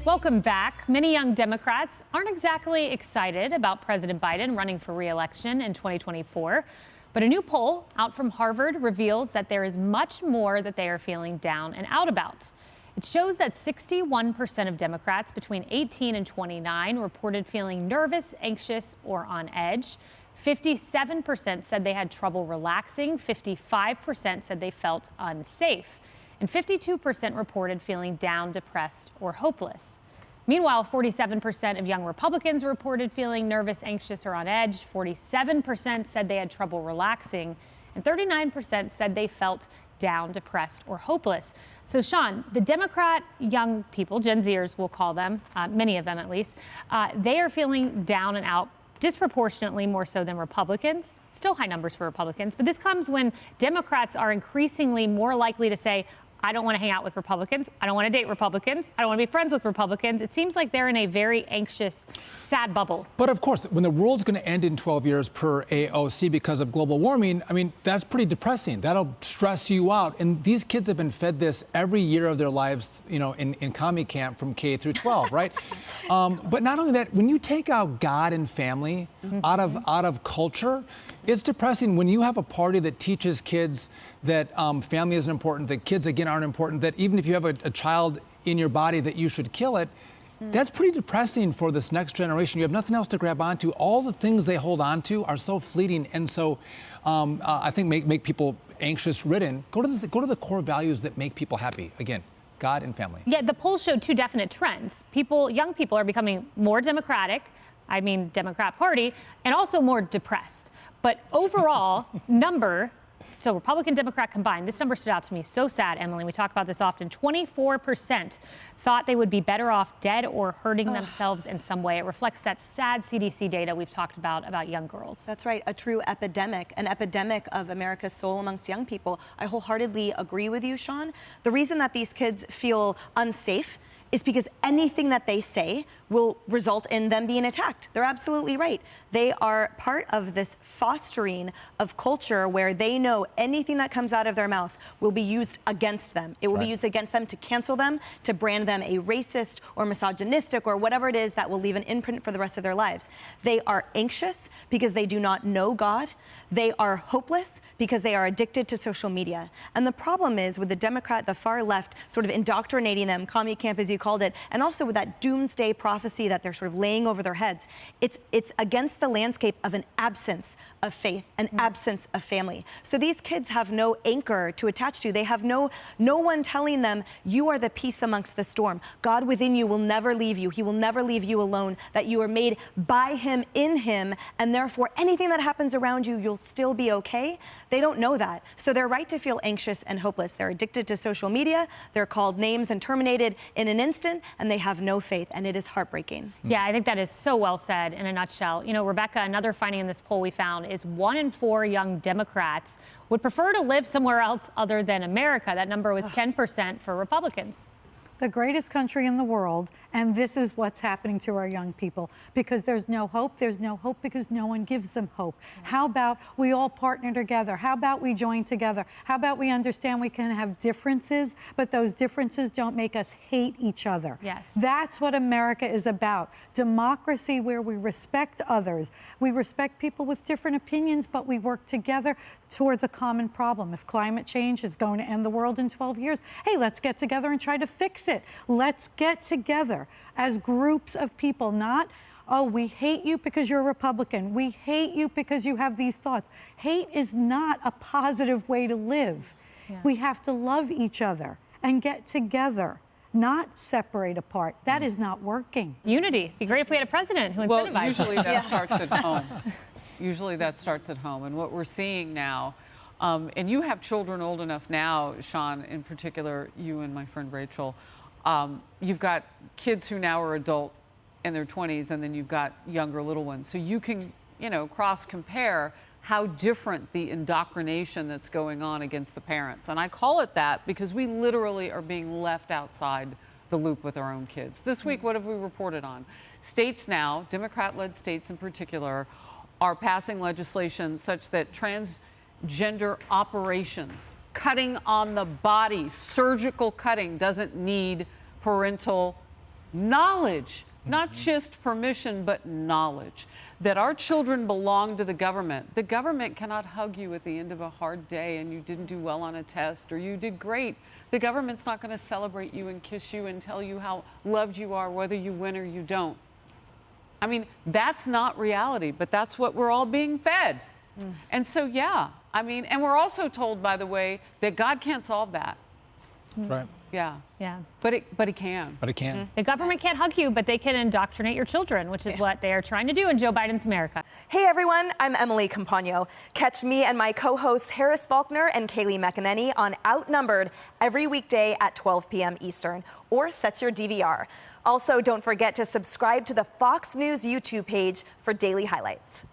Welcome back. Many young Democrats aren't exactly excited about President Biden running for re-election in 2024. But a new poll out from Harvard reveals that there is much more that they are feeling down and out about. It shows that 61% of Democrats between 18 and 29 reported feeling nervous, anxious, or on edge. 57% said they had trouble relaxing. 55% said they felt unsafe. And 52% reported feeling down, depressed, or hopeless. Meanwhile, 47% of young Republicans reported feeling nervous, anxious, or on edge. 47% said they had trouble relaxing. And 39% said they felt down, depressed, or hopeless. So, Sean, the Democrat young people, Gen Zers we'll call them, many of them at least, they are feeling down and out disproportionately more so than Republicans. Still high numbers for Republicans, but this comes when Democrats are increasingly more likely to say, I don't want to hang out with Republicans. I don't want to date Republicans. I don't want to be friends with Republicans. It seems like they're in a very anxious, sad bubble. But of course, when the world's going to end in 12 years per AOC because of global warming, I mean, that's pretty depressing. That'll stress you out. And these kids have been fed this every year of their lives, you know, in commie camp from K through 12, right? But not only that, when you take out God and family out of culture, it's depressing when you have a party that teaches kids that family isn't important, that kids, again, aren't important, that even if you have a child in your body that you should kill it. That's pretty depressing for this next generation. You have nothing else to grab onto. All the things they hold on to are so fleeting, and so I think make people anxious-ridden. Go to the core values that make people happy. Again, God and family. Yeah, the polls showed two definite trends. Young people are becoming more Democratic, I mean Democrat Party, and also more depressed. But overall so Republican, Democrat combined, this number stood out to me so sad, Emily. We talk about this often. 24% thought they would be better off dead or hurting themselves in some way. It reflects that sad CDC data we've talked about young girls. That's right, a true epidemic, an epidemic of America's soul amongst young people. I wholeheartedly agree with you, Sean. The reason that these kids feel unsafe is because anything that they say will result in them being attacked. They're absolutely right. They are part of this fostering of culture where they know anything that comes out of their mouth will be used against them. It will be used against them to cancel them, to brand them a racist or misogynistic or whatever it is that will leave an imprint for the rest of their lives. They are anxious because they do not know God. They are hopeless because they are addicted to social media. And the problem is with the far left, sort of indoctrinating them, commie camp as you called it, and also with that doomsday prophecy that they're sort of laying over their heads. It's against the landscape of an absence of faith, an absence of family. So these kids have no anchor to attach to. They have no one telling them, you are the peace amongst the storm. God within you will never leave you. He will never leave you alone, that you are made by him, in him, and therefore anything that happens around you, you'll still be okay. They don't know that. So they're right to feel anxious and hopeless. They're addicted to social media. They're called names and terminated in an instant, and they have no faith, and it is heartbreaking. Yeah, I think that is so well said in a nutshell. You know, Rebecca, another finding in this poll we found is 1 in 4 young Democrats would prefer to live somewhere else other than America. That number was 10% for Republicans. The greatest country in the world, and this is what's happening to our young people. Because there's no hope because no one gives them hope. How about we all partner together? How about we join together? How about we understand we can have differences, but those differences don't make us hate each other? Yes. That's what America is about. Democracy where we respect others. We respect people with different opinions, but we work together towards a common problem. If climate change is going to end the world in 12 years, hey, let's get together and try to fix it. Let's get together as groups of people, not, oh, we hate you because you're a Republican. We hate you because you have these thoughts. Hate is not a positive way to live. Yeah. We have to love each other and get together, not separate apart. That is not working. Unity. Be great if we had a president who incentivized. Well, usually that starts at home. Usually that starts at home. And what we're seeing now, and you have children old enough now, Sean, in particular, you and my friend Rachel, you've got kids who now are adult in their 20s, and then you've got younger little ones. So you can, cross-compare how different the indoctrination that's going on against the parents. And I call it that because we literally are being left outside the loop with our own kids. This week, what have we reported on? States now, Democrat-led states in particular, are passing legislation such that transgender operations, cutting on the body, surgical cutting, doesn't need parental knowledge, not just permission, but knowledge, that our children belong to the government. The government cannot hug you at the end of a hard day and you didn't do well on a test or you did great. The government's not going to celebrate you and kiss you and tell you how loved you are, whether you win or you don't. I mean, that's not reality, but that's what we're all being fed. And so, yeah, I mean, and we're also told, by the way, that God can't solve that. That's right. Yeah. Yeah. But he can. But it can. The government can't hug you, but they can indoctrinate your children, which is what they are trying to do in Joe Biden's America. Hey everyone, I'm Emily Campagno. Catch me and my co-hosts Harris Faulkner and Kaylee McEnany on Outnumbered every weekday at 12 p.m. Eastern, or set your DVR. Also, don't forget to subscribe to the Fox News YouTube page for daily highlights.